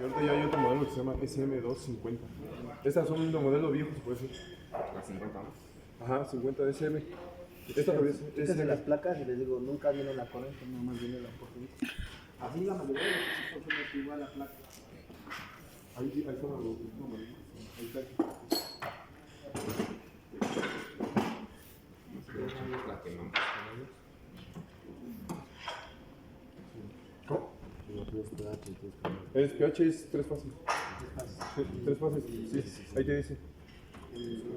Y ahorita ya hay otro modelo que se llama SM250. Estas son un modelo viejo, se puede decir. La 50, ¿no? Ajá, 50 SM. Esta todavía es Fíjense las placas y les digo, nunca viene la corriente, nada más viene la corriente. Así la mayoría de los equipos son igual la placa. Ahí está los modelos. Ahí está. La quemamos. ¿Cómo? El pH es 3 fases. Sí, 3 fases, sí, ahí te dice.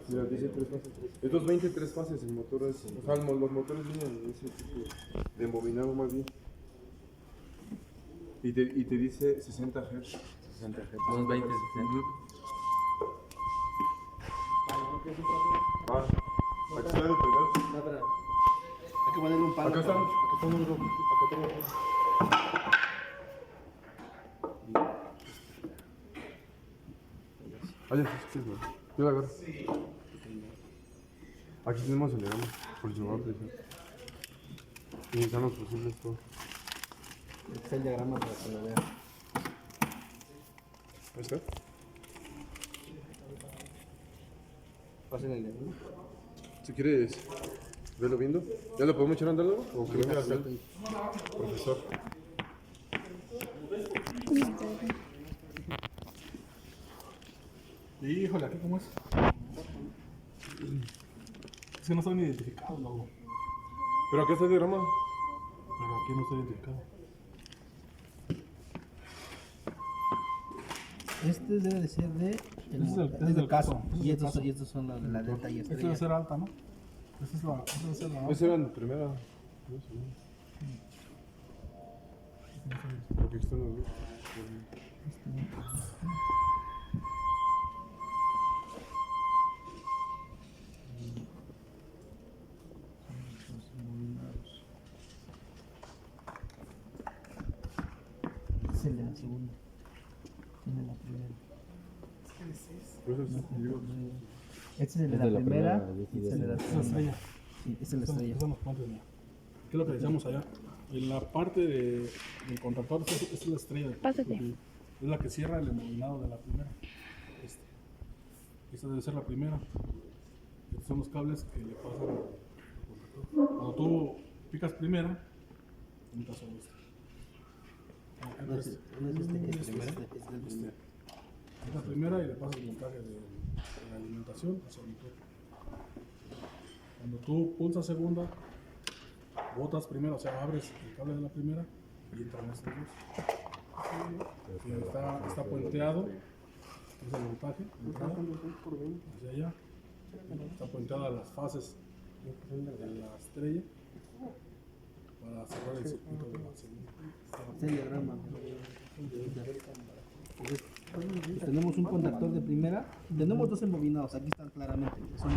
Mira, dice 3 fases. Es 220, 3 fases. El motor es. O sea, los motores vienen en ese tipo de embobinado más bien. Y te dice 60 Hz. 60 Hz. 220, 60. Ah, aquí está el primero. No, pero hay que ponerle un palo. Acá está un número. Acá tengo. Ah, ya, sí, güey. Yo la agarro. Aquí tenemos el diagrama, por si lo va a apreciar. Y están los fusibles todo. Este es el diagrama para que lo vean. Ahí está. Pasen el diagrama. Si quieres verlo viendo, ¿ya lo podemos echar andando? O que venga acá el profesor. Híjole, ¿aquí cómo es? Es que no están identificados, luego. Pero acá está el diagrama. Pero aquí no está identificado. Este debe de ser de Ese es del caso. y estos son los de la delta y Este debe estrella. ser alta, ¿no? Esta debe ser la alta. Esa era la primera. No sé. Porque aquí están los dos. Este es el de la segunda. Tiene la primera. Por eso digo, Este es el de la primera. Y este es el de la Es la segunda. estrella. Sí, este es la estrella. Estos son los puentes, mira. ¿Qué es lo que decíamos allá? En la parte del contactor, esta es la estrella. Pásate. Es la que cierra el embobinado de la primera. Esta debe ser la primera. Estos son los cables que le pasan al contactor. Cuando tú picas primera, entras sobre este. No es este, este es el primero. Es la primera y le pasas el voltaje de la alimentación hacia el motor. Cuando tú pulsas segunda, botas primero, o sea, abres el cable de la primera y entran estos dos. Y está puenteado, es el voltaje, entrada, hacia allá. Está puenteada las fases de la estrella para cerrar el circuito de la segunda. Este diagrama. Pues tenemos un contactor de primera. Tenemos dos embobinados, aquí están claramente. Son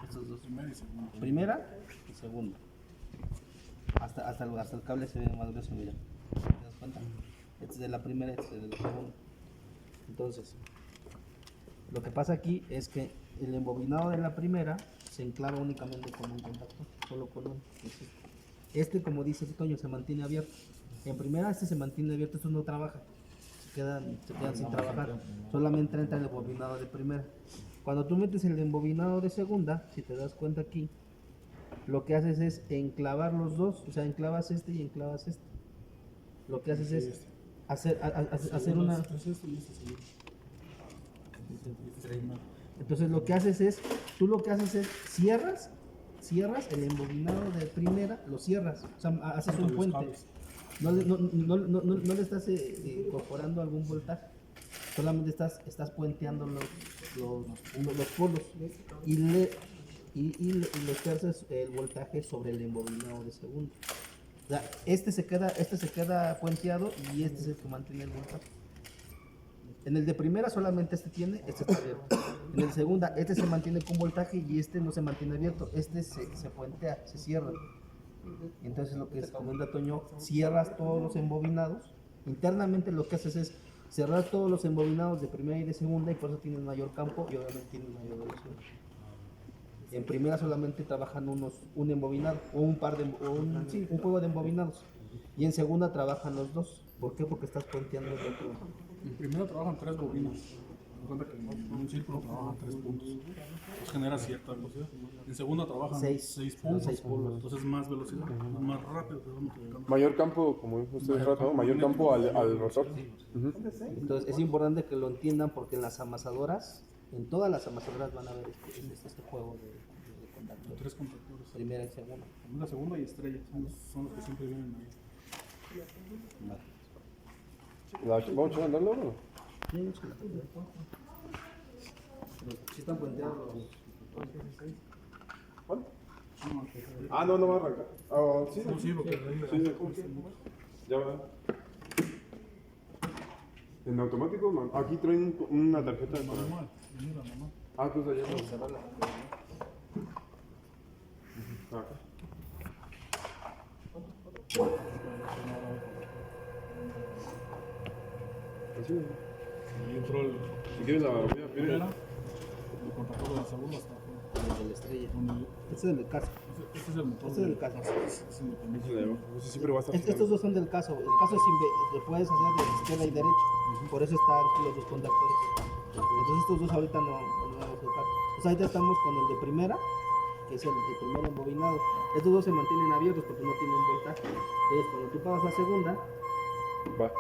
estos dos. Primera y segunda. Primera y segunda. Hasta el cable se ve más grueso, mira. ¿Te das cuenta? Este es de la primera, este es de la segunda. Entonces, lo que pasa aquí es que el embobinado de la primera se enclava únicamente con un contactor, solo con uno. Este, como dice Toño, se mantiene abierto. En primera este se mantiene abierto, estos no trabajan. Se quedan sin trabajar. Solamente entra el embobinado de primera. Cuando tú metes el embobinado de segunda, si te das cuenta aquí, lo que haces es enclavar los dos, o sea, enclavas este y enclavas este. Lo que haces es hacer una... Entonces lo que haces es, tú lo que haces es cierras el embobinado de primera, lo cierras, o sea, haces un puente. No le estás incorporando algún voltaje, solamente estás puenteando los polos y le ejerces el voltaje sobre el embobinado de segunda. O sea, este se queda puenteado y este es el que mantiene el voltaje. En el de primera solamente este está abierto. En el de segunda, este se mantiene con voltaje y este no se mantiene abierto. Este se puentea, se cierra. Entonces lo que comenta Toño, cierras todos los embobinados. Internamente lo que haces es cerrar todos los embobinados de primera y de segunda y por eso tienes mayor campo y obviamente tienes mayor velocidad. En primera solamente trabajan un embobinado o un juego de embobinados. Y en segunda trabajan los dos. ¿Por qué? Porque estás puenteando el otro. Primero trabajan 3 bobinas. Me cuenta que en un círculo trabajan 3 puntos. Entonces genera cierta velocidad. En segunda trabajan 6 puntos. 6 puntos. Entonces más velocidad, más rápido. Te va multiplicando. Mayor campo, como dijo usted, ¿no? Mayor campo al rotor. Ujú. Entonces es importante que lo entiendan porque en las amasadoras, en todas las amasadoras van a ver este juego de contactores. 3 contactores. Primera y segunda. Primera, segunda y estrella. Son los que siempre vienen ahí. ¿Vamos a echar a andarlo o no? Sí, están puenteados los. ¿Cuál? Ah, no, no va a arrancar. Ah, sí, No, sí, porque sí, ya va. En automático, man. Aquí traen una tarjeta de normal. Mira, normal. Ah, tú allá. Ah, acá. Así, Ahí entró el si quieres la mira, primera. El contactor de la segunda está afuera. El de la estrella. Donde- Este es del caso. Este es el motor. Este es el caso. Es independiente. Ese siempre va a estar. Estos dos son del caso. El caso es te puedes hacer de izquierda y derecha. Por eso están los dos contactores. Entonces estos dos ahorita no vamos a tocar. Pues ahorita estamos con el de primera, que es el primer embobinado. Estos dos se mantienen abiertos porque no tienen voltaje. Entonces cuando tú pasas a segunda, Va.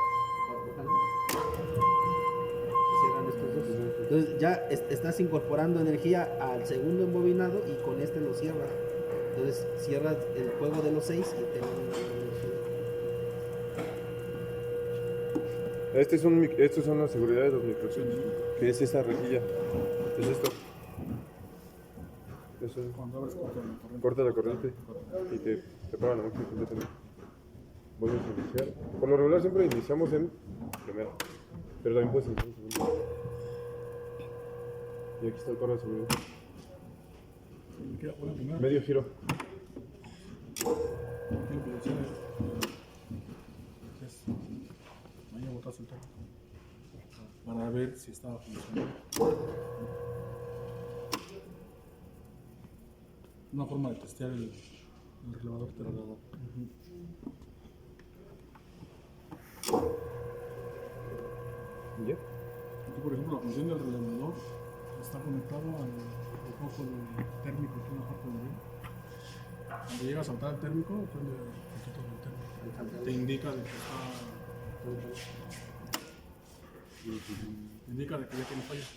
cierran estos dos. Entonces ya estás incorporando energía al segundo embobinado y con este lo cierras. Entonces cierras el juego de los 6 y terminas. Estos son las seguridades de los microchips, que es esa rejilla. Es esto. Eso es. Cuando abres corta la corriente. Corta la corriente y te paga la máquina completamente. Vuelves a iniciar. Por lo regular siempre iniciamos en primera, pero también puedes iniciar en segunda. Y aquí está el carro de seguridad. Me queda buena primera. Medio giro. Tiene que decir, ahí botas el toque para ver si estaba funcionando. Una forma de testear el relevador terminador. ¿Ya? Aquí, por ejemplo, la función del relevador está conectado al foco térmico aquí en la parte de arriba. Cuando llega a saltar el térmico, prende el foquito del térmico. Te indica de que está. Te indica de que ya tiene falla.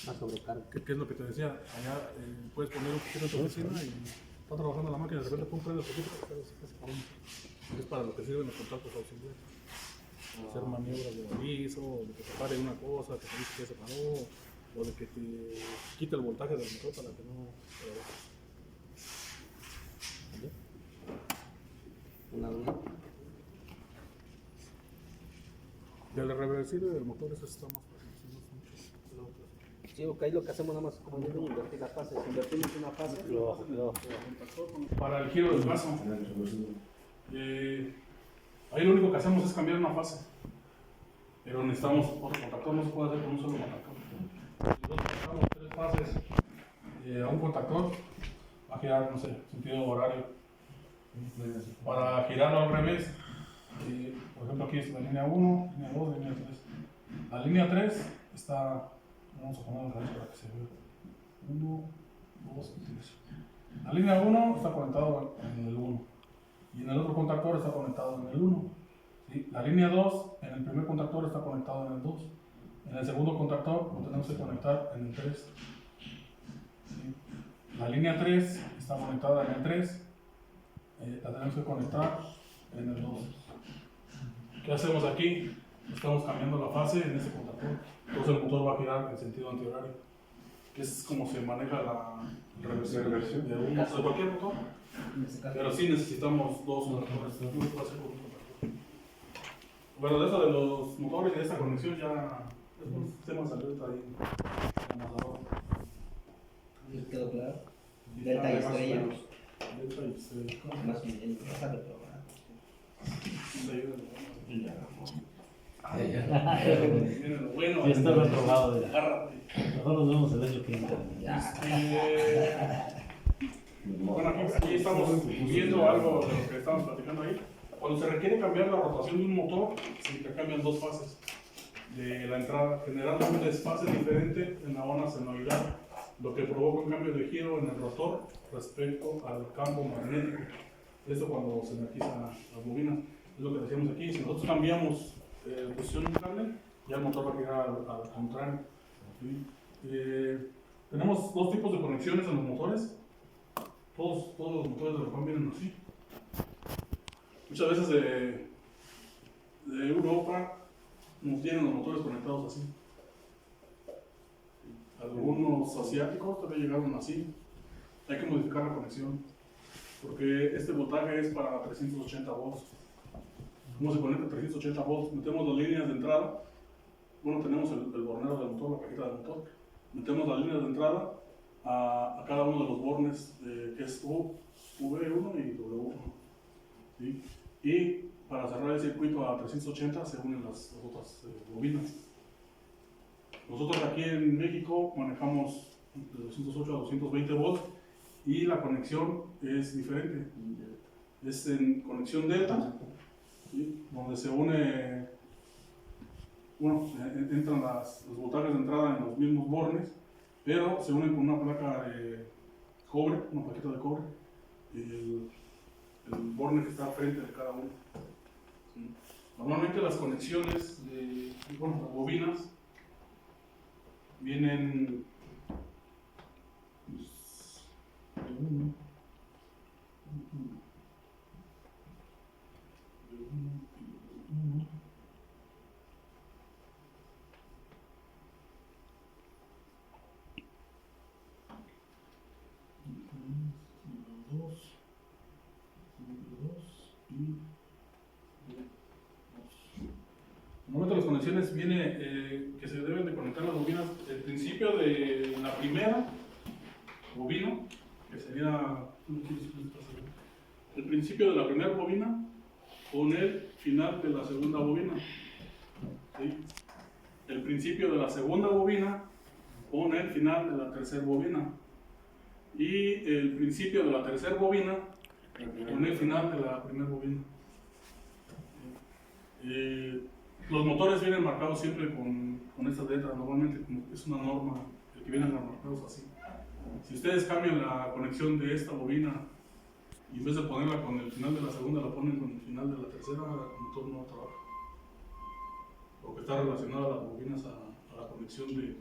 A sobrecarga. ¿Qué es lo que te decía? Allá puedes poner un poquito en tu oficina y está trabajando la máquina, de repente prende el poquito y es para lo que sirven los contactos auxiliares. Hacer maniobras de aviso, o de que te pare una cosa, que te dice que ya se paró, o de que te quite el voltaje del motor para que no te Una duda. del reversible del motor eso está más fácil. Sí, ok, lo que hacemos nada más como yo invertir las fases. Invertimos una fase y lo Para el giro del caso, ahí lo único que hacemos es cambiar una fase, pero necesitamos otro contactor, no se puede hacer con un solo contactor. Si nosotros pasamos 3 fases a un contactor, va a girar, no sé, sentido horario. Para girarlo al revés, por ejemplo aquí es la línea 1, línea 2, línea 3. La línea 3 está, vamos a poner al revés para que se vea. 1, 2, 3. La línea 1 está conectado en el 1 y en el otro contactor está conectado en el 1. ¿Sí? La línea 2 en el primer contactor está conectado en el 2. En el segundo contactor lo tenemos que conectar en el 3. ¿Sí? La línea 3 está conectada en el 3. La tenemos que conectar en el 2. ¿Qué hacemos aquí? Estamos cambiando la fase en ese contactor. Entonces el motor va a girar en sentido antihorario. Que es como se maneja la reversión de cualquier motor. Pero sí necesitamos 2 contactores. No se puede hacer con un contactor. Bueno, de eso de los motores y de esta conexión ya es un sistema salió ahí en amador. ¿Les quedó claro? Y Delta y más o estrella. menos. Delta y estrella. Más bien, vas a reprobar. Miren lo bueno. Ya está reprobado. Agárrate. Mejor nos vemos el año que entra. Bueno, aquí estamos viendo algo de lo que estamos platicando ahí. Cuando se requiere cambiar la rotación de un motor, se intercambian 2 fases. de la entrada, generando un desfase diferente en la onda senoidal, lo que provoca un cambio de giro en el rotor respecto al campo magnético. Esto cuando se energizan las bobinas, es lo que decíamos aquí. Si nosotros cambiamos posición del cable, ya el motor va a girar al contrario. ¿Sí? Tenemos dos tipos de conexiones en los motores. Todos los motores de Ropam vienen así. Muchas veces de Europa nos tienen los motores conectados así. Algunos asiáticos también llegaron así. Hay que modificar la conexión porque este voltaje es para 380 volts. ¿Cómo se conecta 380 volts? Metemos las líneas de entrada. Bueno, tenemos el bornero del motor, la cajita del motor. Metemos las líneas de entrada a cada uno de los bornes, que es V1 y W1. ¿Sí? Y para cerrar el circuito a 380 se unen las otras bobinas. Nosotros aquí en México manejamos de 208 a 220 volts y la conexión es diferente. Es en conexión delta, ¿sí? Donde se une, bueno, entran los voltajes de entrada en los mismos bornes, pero se unen con una placa de cobre, una plaquita de cobre, el borne que está al frente de cada uno. ¿Sí? Normalmente las conexiones de, bueno, las bobinas vienen de uno. Normalmente las conexiones viene que se deben de conectar las bobinas. El principio de la primera bobina, que sería el principio de la primera bobina con el final de la segunda bobina. ¿Sí? El principio de la segunda bobina con el final de la tercera bobina. Y el principio de la tercera bobina con el final de la primera bobina. Los motores vienen marcados siempre con estas letras, normalmente es una norma el que vienen marcados así. Si ustedes cambian la conexión de esta bobina y en vez de ponerla con el final de la segunda la ponen con el final de la tercera, el motor no trabaja. Porque está relacionado a las bobinas a la conexión de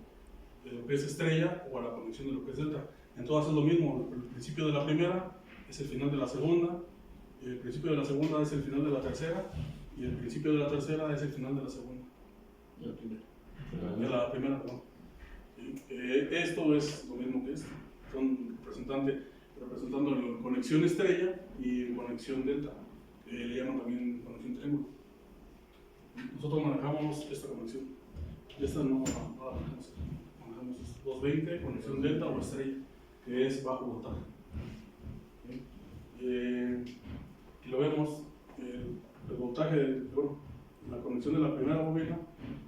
lo que es estrella o a la conexión de lo que es delta. En todas es lo mismo, el principio de la primera es el final de la segunda, el principio de la segunda es el final de la tercera y el principio de la tercera es el final de la segunda. De la primera, perdón. Esto es lo mismo que esto. Son representando la conexión estrella y conexión delta, que le llaman también conexión triángulo. Nosotros manejamos esta conexión. Esta no la manejamos. Manejamos 220, conexión delta o estrella, que es bajo voltaje. Aquí lo vemos, el voltaje, bueno, la conexión de la primera bobina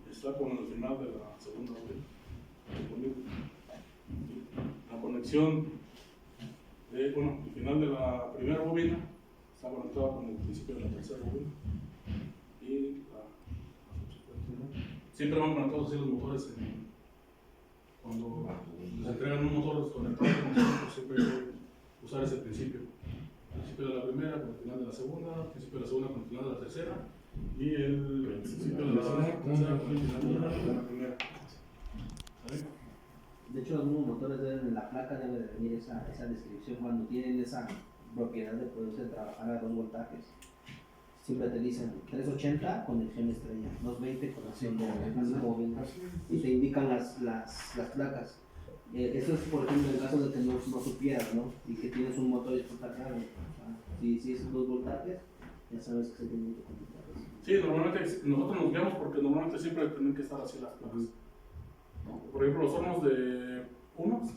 está con el final de la segunda bobina. La conexión el final de la primera bobina está conectada con el principio de la tercera bobina. Y siempre van conectados así los motores. Cuando les entregan un motor desconectado, pues siempre hay que usar ese principio. El principio de la primera con el final de la segunda, el principio de la segunda con el final de la tercera y el principio de la tercera con el final de la primera. ¿Sabes? De hecho, los mismos motores en la placa debe de venir esa descripción cuando tienen esa propiedad de poderse trabajar a 2 voltajes. Siempre te dicen 380 conexión estrella, 220 conexión de y te indican las placas. Eso es, por ejemplo, en caso de que no supieras, ¿no? Y que tienes un motor exportable. Si es 2 voltajes, ya sabes que se tienen que conectar. Sí, normalmente nosotros nos guiamos porque normalmente siempre tienen que estar así las placas. Por ejemplo, los hornos de unos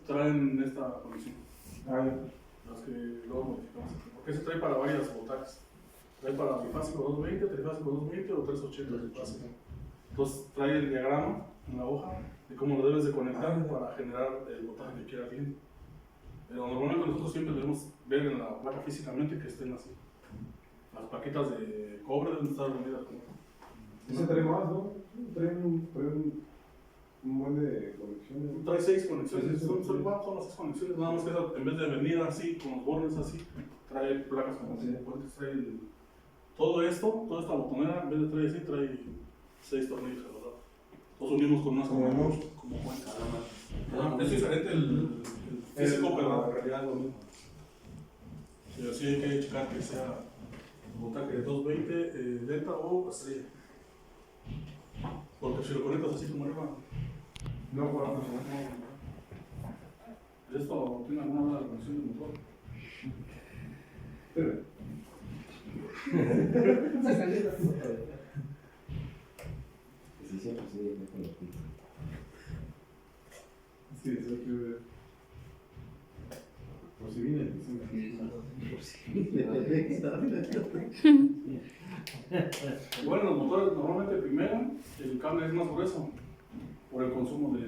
traen esta conexión. Las que luego modificamos. Porque se trae para varias voltajes. Trae para bifásico 220, trifásico 220 o 380 trifásico. Entonces trae el diagrama en la hoja de cómo lo debes de conectar para generar el voltaje que quieras bien. Pero normalmente nosotros siempre debemos ver en la placa físicamente que estén así. Las plaquitas de cobre deben estar unidas Ese trae más, ¿no? Trae un buen de conexiones. Trae 6 conexiones, Sí, son las 6 conexiones, nada más que esa, en vez de venir así, con los bordes así, trae placas como Sí. puentes, trae todo esto, toda esta botonera, en vez de traer así, trae 6 tornillos a los lados. Los unimos con unas como cuenca. Es diferente el físico, pero en realidad es lo mismo. Sí, así hay que checar que sea voltaje de 220, delta o estrella. Porque si lo conectas así como arriba, No, bueno, ¿esto tiene alguna mala conexión del motor? espera. Sí, siempre sí, con los pisos. Sí, eso hay que ver. Por si viene. Bueno, los motores normalmente primero el cable es más grueso por el consumo de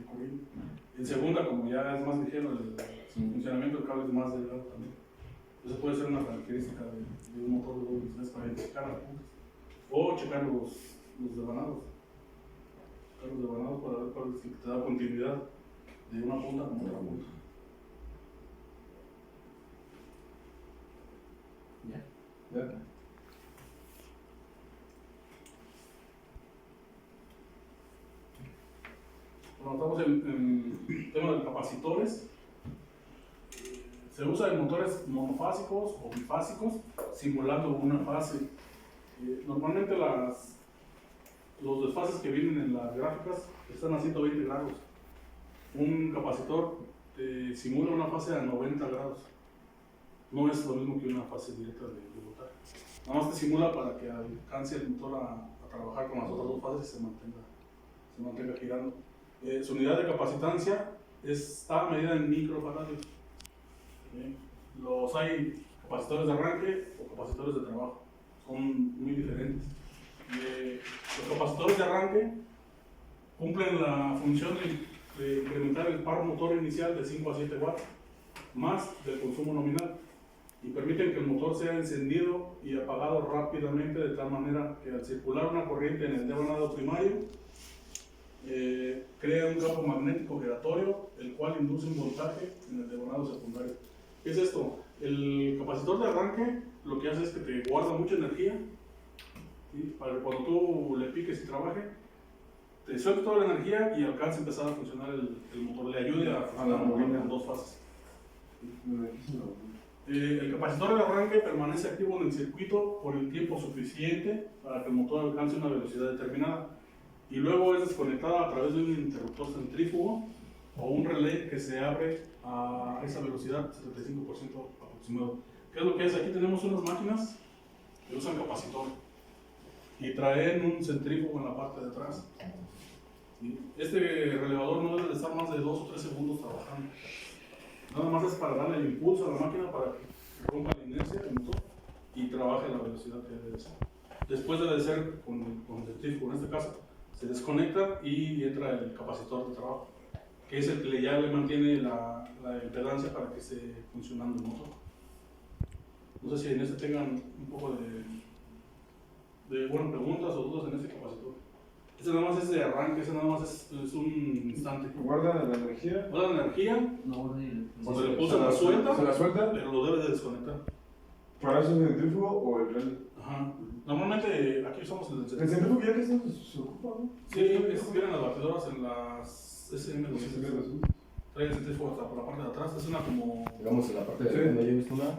corriente. En segunda, como ya es más ligero el funcionamiento del cable es más delgado también. Eso puede ser una característica de un motor de doble velocidad para identificar las puntas. O checar los devanados. Checar los devanados para ver cuál es el que te da continuidad de una punta con otra punta. Ya. Bueno, estamos en el tema de capacitores. Se usa en motores monofásicos o bifásicos, simulando una fase. Normalmente los desfases que vienen en las gráficas están a 120 grados. Un capacitor simula una fase a 90 grados. No es lo mismo que una fase directa de voltaje. Nada más te simula para que alcance el motor a trabajar con las otras dos fases y se mantenga girando. Su unidad de capacitancia está medida en microfarados. Los hay capacitores de arranque o capacitores de trabajo. Son muy diferentes. Los capacitores de arranque cumplen la función de incrementar el par motor inicial de 5 a 7 watts más del consumo nominal y permiten que el motor sea encendido y apagado rápidamente de tal manera que al circular una corriente en el devanado primario crea un campo magnético giratorio el cual induce un voltaje en el devanado secundario. ¿Qué es esto? El capacitor de arranque lo que hace es que te guarda mucha energía, ¿sí? Para que cuando tú le piques y trabaje te suelte toda la energía y alcance a empezar a funcionar el motor, le ayude a funcionar con dos fases. El capacitor de arranque permanece activo en el circuito por el tiempo suficiente para que el motor alcance una velocidad determinada y luego es desconectada a través de un interruptor centrífugo o un relé que se abre a esa velocidad 75% aproximado. ¿Qué es lo que es? Aquí tenemos unas máquinas que usan capacitor y traen un centrífugo en la parte de atrás. ¿Sí? Este relevador no debe de estar más de 2 o 3 segundos trabajando. Nada más es para darle el impulso a la máquina para que rompa la inercia del motor y trabaje a la velocidad que debe ser. Después debe de ser con el centrífugo, en este caso, se desconecta y entra el capacitor de trabajo, que es el que ya le mantiene la impedancia para que esté funcionando el motor. No sé si en este tengan un poco de preguntas o dudas en este capacitor. Este nada más es de arranque, ese nada más es un instante. Guarda la energía. Guarda la energía, No, cuando le pulsa la suelta, Se la suelta. pero lo debe de desconectar. ¿Para eso es el centrífugo o el relé? Ajá. Normalmente aquí usamos el El centrífugo. centrífugo ya que se ocupa, ¿no? Sí, vienen las batidoras en las SM200. Trae el centrífugo hasta por la parte de atrás, es una como... Digamos, en la parte de Sí. cuando yo he visto una,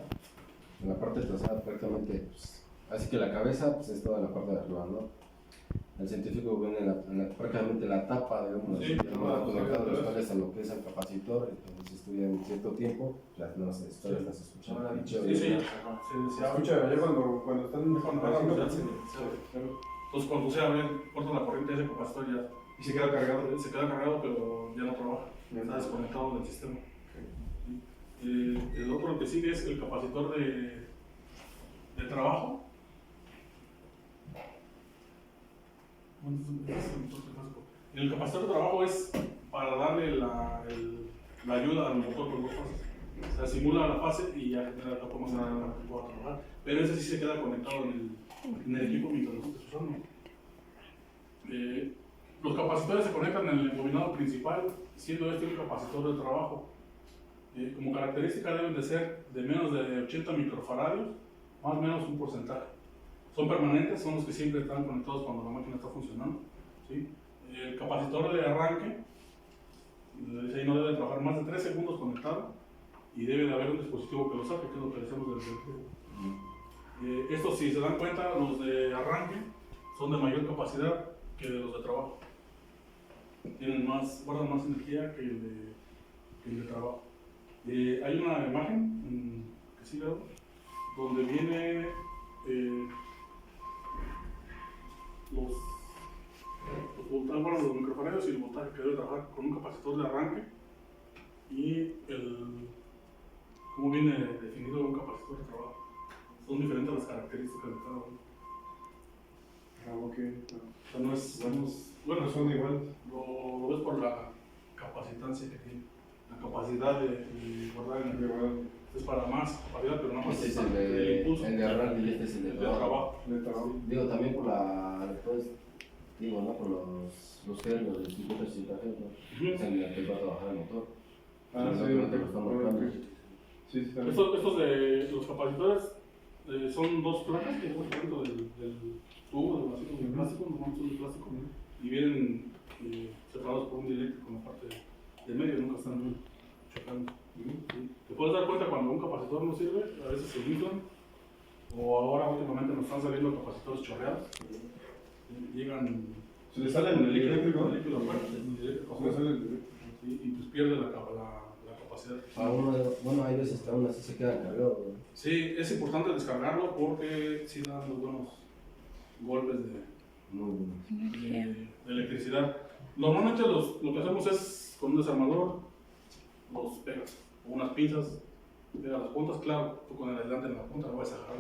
en la parte trasera prácticamente, pues, así que la cabeza pues, es toda la parte de arriba, ¿no? El científico viene prácticamente la tapa, digamos, Sí, conectado los cables a lo que es el capacitor, entonces estudia en cierto tiempo, ya no sé, todavía estás escuchando. Sí, sí, se abre. Escucha, ya cuando están Cuando haciendo- ya se abre. Entonces cuando se abre, corta la corriente de ese capacitor ya y se queda cargado. se queda cargado, pero ya no trabaja, está desconectado del sistema. El otro que sigue es el capacitor de trabajo. El capacitor de trabajo es para darle la ayuda al motor con dos fases. O sea, simula la fase y ya genera la forma para que pueda trabajar. Pero ese sí se queda conectado en el equipo mientras lo estés usando. Los capacitores se conectan en el embobinado principal, siendo este un capacitor de trabajo. Como característica deben de ser de menos de 80 microfaradios, más o menos un porcentaje. Son permanentes, son los que siempre están conectados cuando la máquina está funcionando. ¿Sí? El capacitor de arranque, ahí no debe trabajar más de 3 segundos conectado y debe de haber un dispositivo que lo saque, que es lo que decimos del electricidad. Estos, si se dan cuenta, los de arranque son de mayor capacidad que de los de trabajo. Guardan más energía que el de trabajo. Hay una imagen que sí veo, donde viene los voltajes, bueno, los microfaradios y el voltaje que debe trabajar con un capacitor de arranque y cómo viene definido un capacitor de trabajo. Son diferentes las características de cada uno. Ok. O sea, no es bueno, No son iguales. lo ves por la capacitancia que tiene, la capacidad de guardar energía. Es para más capacidad, pero nada más Este es el impulso. el de arranque y este es el de trabajo. trabajo. Digo, también por pues, digo, ¿no? Por los géneros, los circuitos y tarjetas, ¿no? Es en el que va a trabajar el motor. No te lo están marcando. Sí, sí, Estos de los capacitores son dos placas que llevamos dentro del tubo, del vasito de plástico, normalmente son de plástico, y vienen separados por un dieléctrico en la parte de medio, nunca están chocando. Te puedes dar cuenta cuando un capacitor no sirve, a veces se inflan, o ahora últimamente nos están saliendo capacitores chorreados. Llegan. Se le sale el eléctrico. El líquido afuera, el eléctrico Se le afuera. sale el eléctrico. Sí, y pues pierde la capacidad. Bueno, hay veces que aún así se queda cargado. ¿No? Sí, es importante descargarlo porque sí da muy buenos golpes Muy bueno. de electricidad. Normalmente lo que hacemos es con un desarmador los pegas, o unas pinzas, pegas las puntas, claro, tú con el aislante en la punta lo vas a jalar.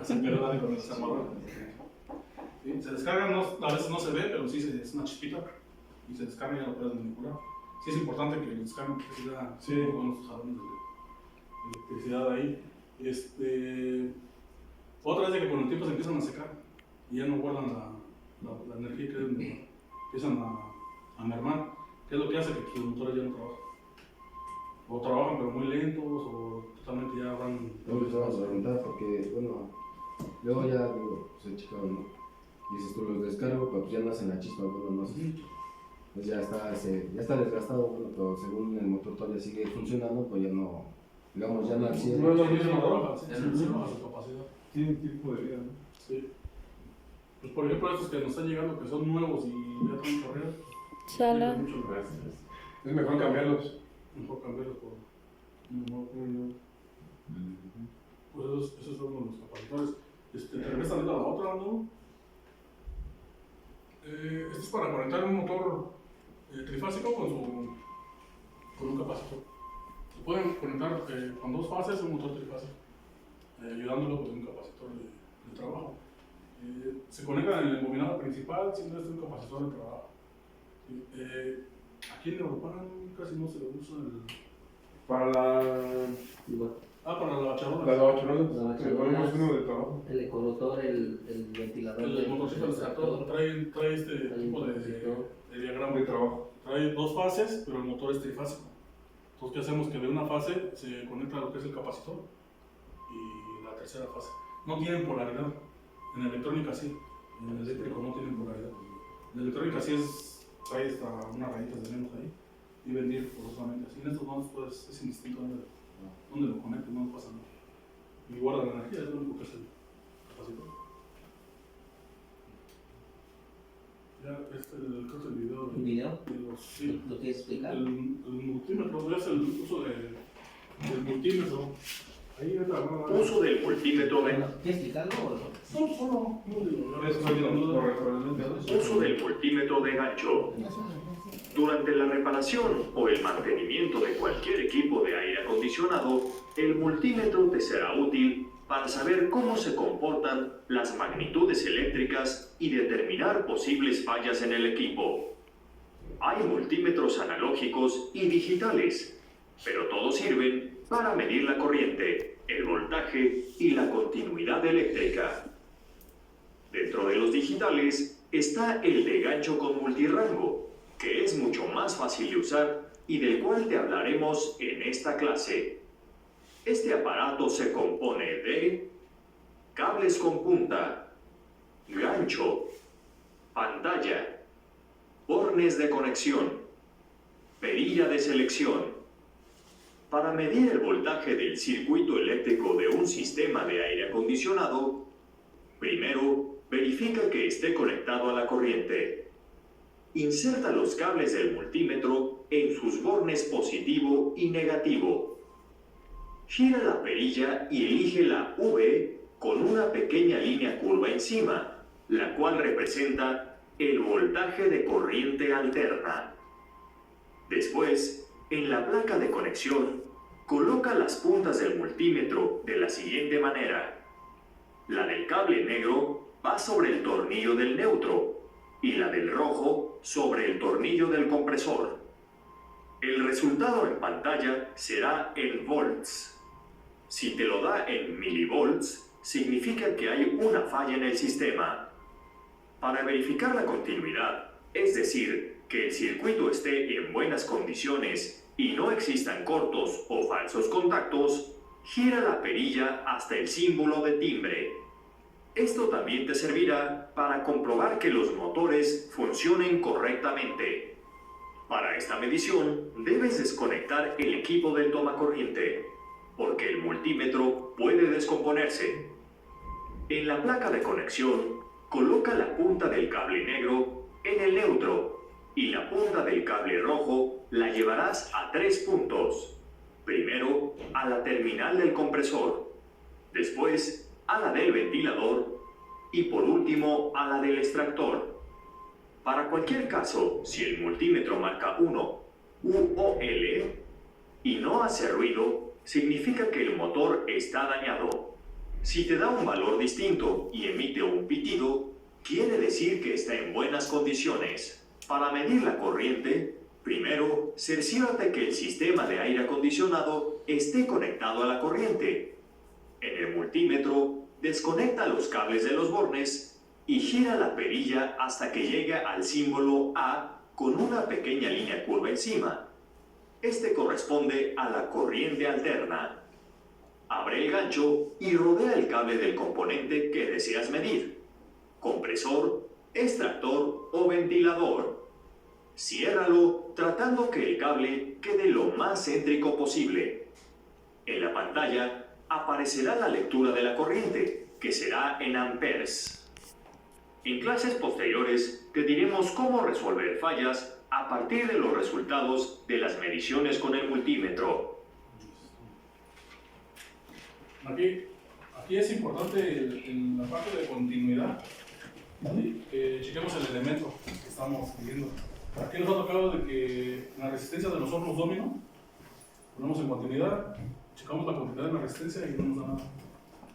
Así que dale con el desarmador. ¿Sí? Se descarga, a veces no se ve, pero sí es una chispita y se descarga y ya lo puedes manipular. Sí es importante que lo descarguen porque sí da muy buenos jalones de electricidad ahí. Otra es de que con el tiempo se empiezan a secar y ya no guardan la energía que deben de, empiezan a mermar, que es lo que hace que sus motores ya no trabajen. O trabajan pero muy lentos o totalmente ya van... No me vamos a preguntar porque, bueno, luego ya digo, soy chico, ¿no? Dices tú los descargo, pero ya no hacen la chispa, bueno, no sé. Pues ya está desgastado, bueno, pero según el motor todavía sigue funcionando, pues ya no, digamos, ya no al 100. No, Sí, no trabaja, sí, sí, baja su capacidad. Tiene un tipo de vida, ¿no? Sí. Pues por ejemplo estos que nos están llegando que son nuevos y ya están chorreados. Sala. Mucho más. Es mejor cambiarlos. Mejor cambiarlos por uno nuevo. Pues esos son los capacitores. Te regresan a la otra, ¿no? Esto es para conectar un motor trifásico con un capacitor. Se pueden conectar con dos fases un motor trifásico, ayudándolo con un capacitor de trabajo. Se conectan en el embobinado principal, siendo este un capacitor de trabajo. Aquí en Europa casi no se le usa Para la. para la charola. La 8, ¿no? La Le ponemos uno de trabajo. El ecolotor, el ventilador. El motorcito de tractor trae este tipo de diagrama. De trabajo. Trae dos fases, pero el motor es trifásico. Entonces, ¿qué hacemos? Que de una fase se conecta a lo que es el capacitor y la tercera fase. No tienen polaridad. En electrónica sí. En el eléctrico no tienen polaridad. En electrónica sí trae hasta unas rayitas de menos ahí y venir forzosamente así. En estos no pues, es indistinto dónde lo conectes, no pasa nada. Y guarda la energía, es lo único que hace el capacitor. Ya, creo que el video. ¿Un video? Sí. ¿Lo quieres explicar? El multímetro, es el uso del multímetro. Ahí entra una. Uso del multímetro Bueno, ¿quieres explicarlo o no? Solo, no digo. Es correcto. Uso del multímetro de gancho. Durante la reparación o el mantenimiento de cualquier equipo de aire acondicionado, el multímetro te será útil para saber cómo se comportan las magnitudes eléctricas y determinar posibles fallas en el equipo. Hay multímetros analógicos y digitales, pero todos sirven para medir la corriente, el voltaje y la continuidad eléctrica. Dentro de los digitales está el de gancho con multirrango, que es mucho más fácil de usar y del cual te hablaremos en esta clase. Este aparato se compone de cables con punta, gancho, pantalla, bornes de conexión, perilla de selección. Para medir el voltaje del circuito eléctrico de un sistema de aire acondicionado, primero verifica que esté conectado a la corriente. Inserta los cables del multímetro en sus bornes positivo y negativo. Gira la perilla y elige la V con una pequeña línea curva encima, la cual representa el voltaje de corriente alterna. Después, en la placa de conexión, coloca las puntas del multímetro de la siguiente manera. La del cable negro va sobre el tornillo del neutro y la del rojo sobre el tornillo del compresor. El resultado en pantalla será en volts. Si te lo da en milivolts, significa que hay una falla en el sistema. Para verificar la continuidad, es decir, que el circuito esté en buenas condiciones y no existan cortos o falsos contactos, gira la perilla hasta el símbolo de timbre. Esto también te servirá para comprobar que los motores funcionen correctamente. Para esta medición, debes desconectar el equipo del tomacorriente, porque el multímetro puede descomponerse. En la placa de conexión, coloca la punta del cable negro en el neutro y la punta del cable rojo la llevarás a 3 puntos. Primero a la terminal del compresor, después a la del ventilador y por último a la del extractor. Para cualquier caso, si el multímetro marca 1 UOL y no hace ruido, significa que el motor está dañado. Si te da un valor distinto y emite un pitido, quiere decir que está en buenas condiciones. Para medir la corriente, primero cerciórate que el sistema de aire acondicionado esté conectado a la corriente. En el multímetro, desconecta los cables de los bornes y gira la perilla hasta que llegue al símbolo A con una pequeña línea curva encima. Este corresponde a la corriente alterna. Abre el gancho y rodea el cable del componente que deseas medir: compresor, extractor o ventilador. Ciérralo tratando que el cable quede lo más céntrico posible. En la pantalla aparecerá la lectura de la corriente, que será en amperes. En clases posteriores te diremos cómo resolver fallas a partir de los resultados de las mediciones con el multímetro. Aquí es importante en la parte de continuidad, ¿sí? Que chequemos el elemento que estamos midiendo. Aquí nos ha tocado de que la resistencia de los hornos domino, ponemos en continuidad, checamos la continuidad de la resistencia y no nos da nada.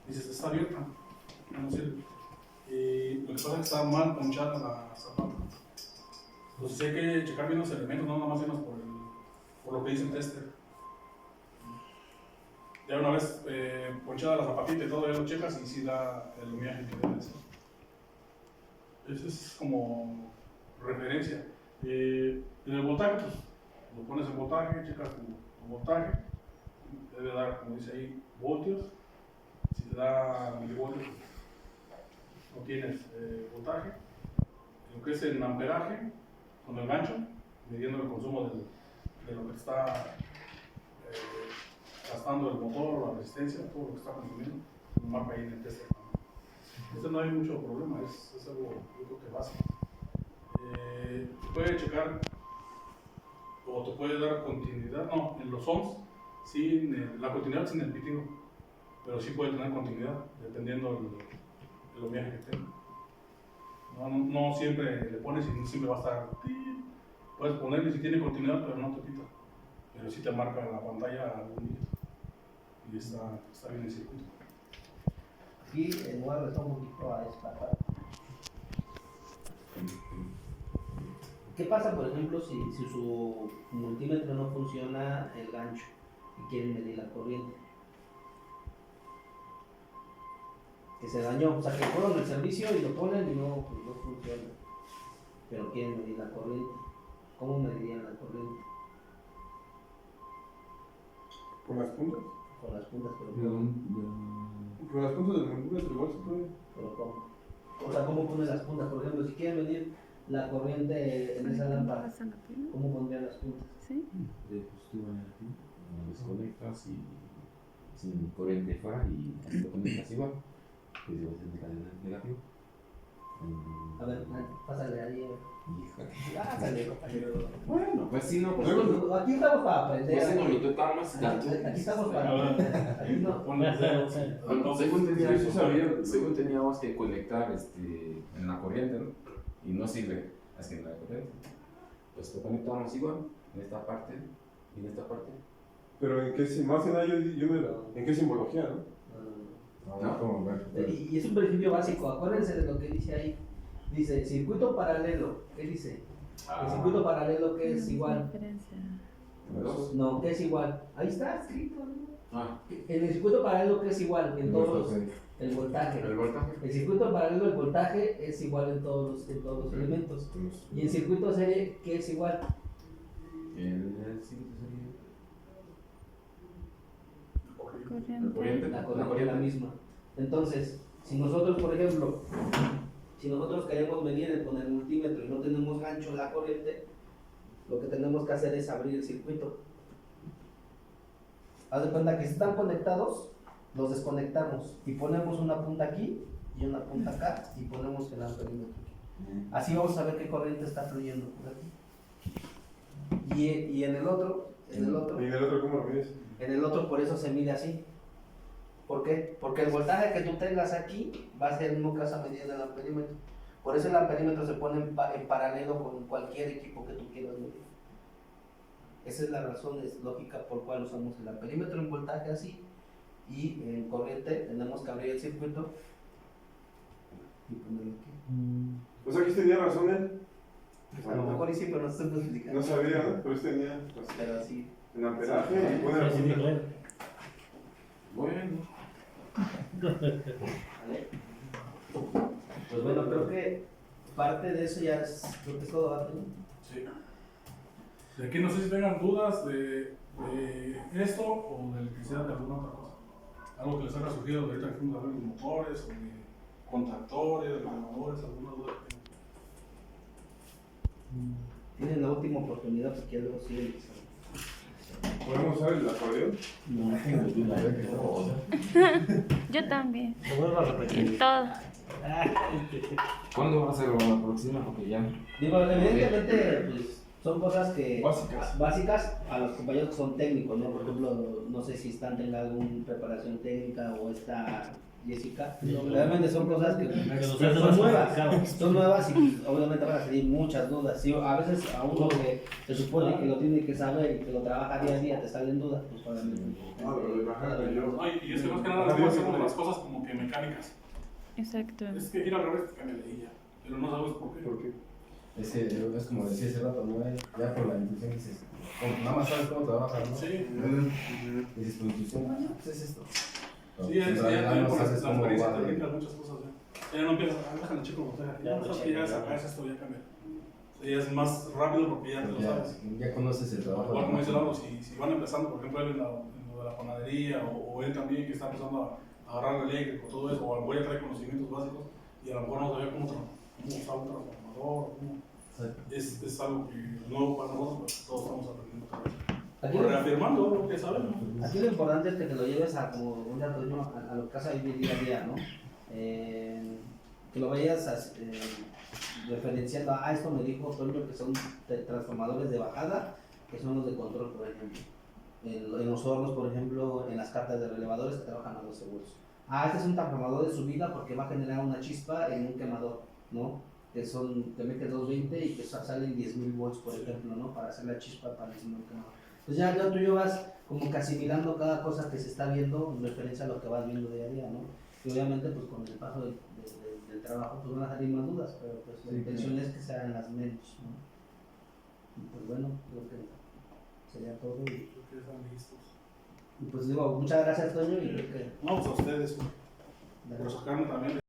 Dices, está abierta, no nos sirve. Y lo que pasa es que está mal ponchada la zapata. Entonces hay que checar bien los elementos, no nada más irnos por lo que dice el tester. Ya una vez ponchada la zapatita y todo, ya lo checas y sí da el lumiaje que debe ser. Eso es como referencia. En el voltaje, pues lo pones en voltaje, checas tu voltaje, debe dar, como dice ahí, voltios. Si te da milivoltios, no tienes voltaje. Lo que es en amperaje, con el gancho, midiendo el consumo de lo que está gastando el motor, la resistencia, todo lo que está consumiendo, lo marca ahí en el tester. Este no hay mucho problema, es algo yo creo que básico. Te puede checar o te puede dar continuidad, no, en los ohms, la continuidad sin el pitido, pero sí puede tener continuidad dependiendo del ohmiaje que tenga. No siempre le pones y no siempre va a estar. Puedes ponerle si tiene continuidad, pero no te pita, pero sí te marca en la pantalla algún dígito y está bien el circuito. Aquí voy a regresar un poquito a esta parte. ¿Qué pasa, por ejemplo, si su multímetro no funciona el gancho y quieren medir la corriente? Que se dañó, o sea, que fueron el servicio y lo ponen y no, pues, no funciona. Pero quieren medir la corriente. ¿Cómo medirían la corriente? ¿Con las puntas? Con las puntas, pero Con las puntas del multímetro igual se puede. ¿pero cómo? O sea, ¿cómo ponen las puntas? Por ejemplo, si quieren medir la corriente en esa lámpara, ¿cómo pondrían las puntas? Pues tú aquí, lo desconectas y sin corriente fuera y lo conectas igual, pues igual es negativo. A ver, pásale ahí. Híjole. Pásale, compañero. Bueno, pues sí, no, pues Aquí estamos para aprender. pues no lo tocamos Aquí estamos para aprender. Aquí no. Pon los dedos. según teníamos que conectar en la corriente, ¿no? Y no sirve así en la corriente. Pues lo conectamos igual en esta parte y en esta parte. Pero en qué, más que nada en qué simbología, ¿no? ¿No? Como ver. Y es un principio básico, acuérdense de lo que dice ahí. Dice circuito paralelo. ¿Qué dice? El circuito paralelo que es igual. ¿Dos? No, que es igual. Ahí está escrito, ¿no? Ah, En el circuito paralelo que es igual en todos los, el voltaje. el voltaje. El circuito paralelo, el voltaje es igual en todos los elementos. Y el circuito serie, ¿qué es igual? El siguiente sería. Corriente. La corriente es la misma. Entonces, si nosotros, por ejemplo, si nosotros queremos medir con el multímetro y no tenemos gancho en la corriente, lo que tenemos que hacer es abrir el circuito. Haz de cuenta que si están conectados, los desconectamos y ponemos una punta aquí y una punta acá y ponemos el amperímetro aquí. Así vamos a ver qué corriente está fluyendo por aquí. Y en el otro, ¿Y en el otro cómo lo mides? en el otro por eso se mide así. ¿Por qué? Porque el voltaje que tú tengas aquí va a ser el mismo que vas a medir en el amperímetro. Por eso el amperímetro se pone en paralelo con cualquier equipo que tú quieras medir. Esa es la razón, es lógica por cual usamos el amperímetro en voltaje así y en corriente tenemos que abrir el circuito y ponerlo aquí. O sea, que tenía razón él. A lo mejor y sí, pero no estoy explicando. No sabía, ¿no? Pero tenía Pero así. en amperaje y pone la punta. Bueno. ¿Vale? Pues bueno, creo que parte de eso ya es, creo que es todo, ¿verdad? Sí. De aquí no sé si tengan dudas de esto o de electricidad de alguna otra cosa. Algo que les haya surgido de ahorita que fuimos a ver los motores, o de contactores, reguladores, alguna duda que tengan. Tienen la última oportunidad porque ya luego siguen empezando. ¿Podemos usar el acordeón? No tengo duda. Yo también. Lo vuelvo a repetir. Todo. ¿Cuándo va a ser la próxima? Porque ya. Digo, evidentemente, pues, son cosas que Básicas. a los compañeros que son técnicos, ¿no? Por ejemplo, no sé si Stan tenga alguna preparación técnica o esta Jessica. Realmente son cosas que son nuevas y pues, obviamente van a salir muchas dudas. Sí, a veces a uno que se supone que lo tiene que saber y que lo trabaja día a día te salen dudas, pues obviamente. Ay, y es que más que nada no hacemos las cosas como que mecánicas. Exacto. Es que ir al revés, cámbiale y ya. Pero no sabes por qué. ¿Por qué? Es como decía hace rato, ¿no? Ya por la intuición dices, nada más sabes cómo trabajas, ¿no? Sí. Dices por intuición, pues es esto. Sí, ya En ya realidad también no por la sabes cómo experiencia va te a ir. brincan muchas cosas ya. Ya no empiezas, déjale chico, ya no sabes que ya sacas esto, ya cambia. Ya es más rápido porque ya te lo sabes. Ya conoces el trabajo. Igual como dice Lauro, si van empezando, por ejemplo, él en lo de la panadería, o él también que está empezando a agarrar el eléctrico, todo eso, o voy a traer conocimientos básicos, y a lo mejor no sabía cómo usar un transformador, es algo que nuevo para nosotros, pues todos estamos aprendiendo otra vez. Aquí O reafirmando lo que sabemos. Aquí lo importante es que te lo lleves a como un dato, ¿no? A lo que vas a vivir día a día, ¿no? Que lo vayas referenciando a esto me dijo Toño que son transformadores de bajada, que son los de control, por ejemplo. En los hornos, por ejemplo, en las cartas de relevadores que trabajan a 12 volts. Este es un transformador de subida porque va a generar una chispa en un quemador, ¿no? Que metes 220 y que salen 10.000 volts, por ejemplo, ¿no? Para hacer la chispa para encima del quemador. Entonces ya tú y yo vas como que asimilando cada cosa que se está viendo en referencia a lo que vas viendo día a día, ¿no? Y obviamente pues con el paso del trabajo pues van a salir más dudas, pero pues la intención es que sean las menos, ¿no? Y pues bueno, creo que sería todo. Creo que están listos. Y pues digo, muchas gracias Toño y creo que... No, pues a ustedes. Lo sacaron también